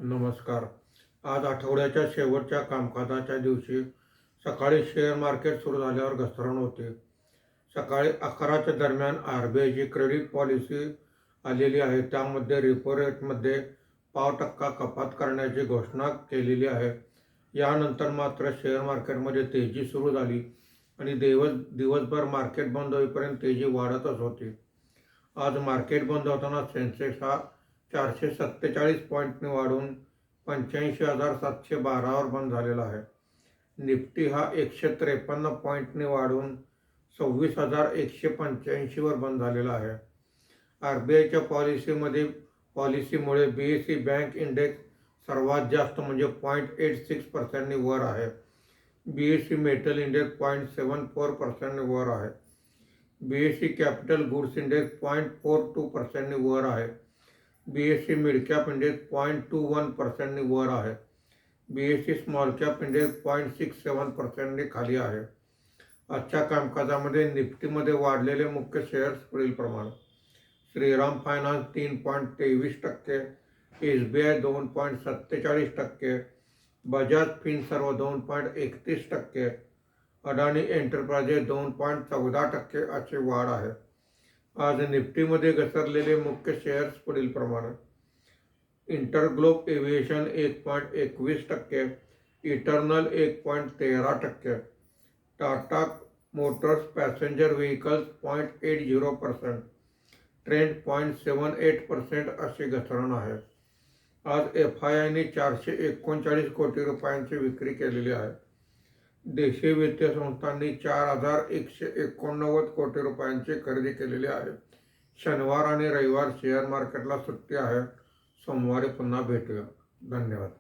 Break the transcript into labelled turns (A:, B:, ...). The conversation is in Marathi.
A: नमस्कार. आज आठवड्याच्या शेवटच्या कामकाजाच्या दिवशी सकाळी शेअर मार्केट सुरू झाल्यावर घसरण होते. सकाळी 11च्या दरम्यान RBIची क्रेडिट पॉलिसी आलेली आहे. त्यामध्ये रेपो रेटमध्ये 0.5% कपात करण्याची घोषणा केलेली आहे. यानंतर मात्र शेअर मार्केटमध्ये तेजी सुरू झाली आणि दिवसभर मार्केट बंद होईपर्यंत तेजी वाढतच होती. आज मार्केट बंद होताना सेन्सेक्स हा 447 पॉईंटने वाढून 85,712वर बंद झालेला आहे. निफ्टी हा 153 पॉईंटने वाढून 26,185वर बंद झालेला आहे. RBIच्या पॉलिसीमुळे BSE बँक इंडेक्स सर्वात जास्त म्हणजे 0.86% वर आहे. BSE मेटल इंडेक्स 0.74% वर आहे. BSE कॅपिटल गुड्स इंडेक्स 0.42% वर आहे. BSE मिड कॅप इंडेक्स 0.21% वर आहे. BSE स्मॉल कॅप इंडेक्स 0.67% खाली आहे. आजच्या कामकाजामध्ये निफ्टीमध्ये वाढलेले मुख्य शेअर्स पुढील प्रमाणे: Shriram finance 3.23%, SBI 2.47%, Bajaj Finserv 2.31%, अडाणी एंटरप्राइजेस 2.14% अशी वाढ आहे. आज निफ्टीमध्ये घसरलेले मुख्य शेअर्स पुढील प्रमाणे: InterGlobe aviation 1.21%, eternal 1.13%, Tata Motors passenger vehicles 0.80%, trend 0.78% अशी घसरण आहे. आज FIIने 439 कोटी रुपयांची विक्री केलेली आहे. देशी वित्तीय संस्थांनी 4,189 कोटी रुपयांची खरेदी केलेली आहे. शनिवार आणि रविवार शेअर मार्केटला सुट्टी आहे. सोमवारी पुन्हा भेटूया. धन्यवाद.